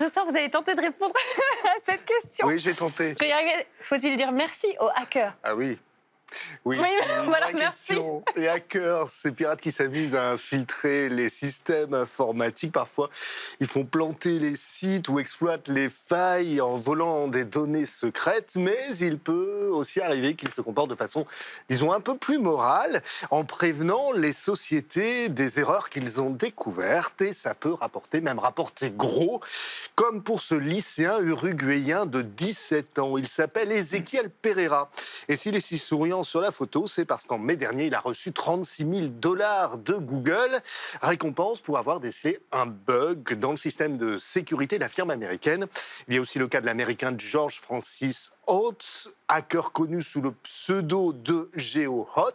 ce soir, vous allez tenter de répondre à cette question. Oui, je vais tenter. Je vais y arriver. Faut-il dire merci aux hackers? Ah oui. Oui, Oui, c'est une voilà, vraie merci. question. Les hackers, ces pirates qui s'amusent à infiltrer les systèmes informatiques. Parfois, ils font planter les sites ou exploitent les failles en volant des données secrètes. Mais il peut aussi arriver qu'ils se comportent de façon, disons, un peu plus morale, en prévenant les sociétés des erreurs qu'ils ont découvertes. Et ça peut même rapporter gros, comme pour ce lycéen uruguayen de 17 ans. Il s'appelle Ezequiel Pereira. Et s'il est si souriant sur la photo, c'est parce qu'en mai dernier, il a reçu 36 000 $ de Google, récompense pour avoir décelé un bug dans le système de sécurité de la firme américaine. Il y a aussi le cas de l'américain George Francis Oates, hacker connu sous le pseudo de GeoHot.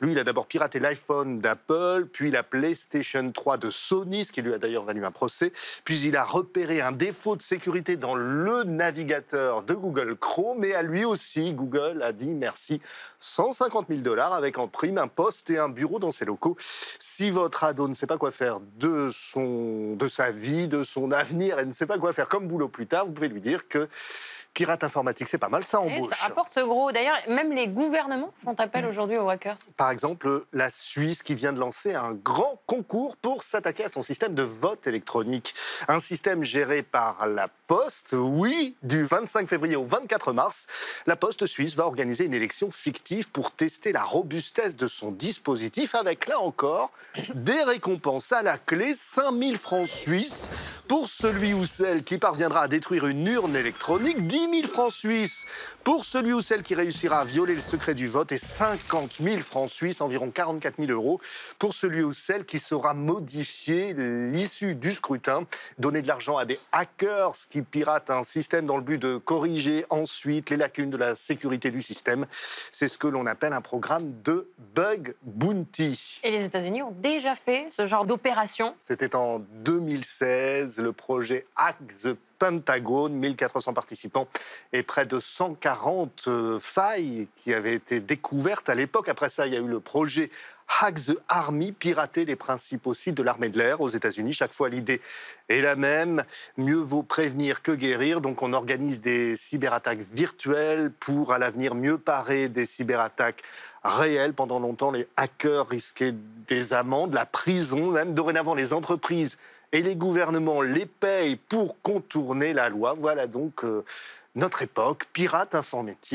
Lui, il a d'abord piraté l'iPhone d'Apple, puis la PlayStation 3 de Sony, ce qui lui a d'ailleurs valu un procès. Puis il a repéré un défaut de sécurité dans le navigateur de Google Chrome. Et à lui aussi, Google a dit merci 150 000 $ avec en prime un poste et un bureau dans ses locaux. Si votre ado ne sait pas quoi faire de sa vie, de son avenir et ne sait pas quoi faire comme boulot plus tard, vous pouvez lui dire que pirate informatique, c'est pas mal, ça embauche. Ça rapporte gros. D'ailleurs, même les gouvernements font appel aujourd'hui aux hackers. Par exemple, la Suisse qui vient de lancer un grand concours pour s'attaquer à son système de vote électronique. Un système géré par la Poste. Oui, du 25 février au 24 mars, la Poste suisse va organiser une élection fictive pour tester la robustesse de son dispositif avec, là encore, des récompenses à la clé, 5 000 francs suisses pour celui ou celle qui parviendra à détruire une urne électronique, 10 000 francs suisses pour celui ou celle qui réussira à violer le secret du vote et 50 000 francs suisses, environ 44 000 €, pour celui ou celle qui saura modifier l'issue du scrutin, donner de l'argent à des hackers qui piratent un système dans le but de corriger ensuite les lacunes de la sécurité du système. C'est ce que l'on appelle un programme de bug bounty. Et les États-Unis ont déjà fait ce genre d'opération. C'était en 2016, le projet Hack the Pentagon, 1400 participants et près de 140 failles qui avaient été découvertes à l'époque. Après ça, il y a eu le projet Hack the Army, pirater les principaux sites de l'armée de l'air aux États-Unis. Chaque fois, l'idée est la même. Mieux vaut prévenir que guérir. Donc, on organise des cyberattaques virtuelles pour, à l'avenir, mieux parer des cyberattaques réelles. Pendant longtemps, les hackers risquaient des amendes, la prison même. Dorénavant, les entreprises et les gouvernements les payent pour contourner la loi. Voilà donc notre époque, pirate informatique.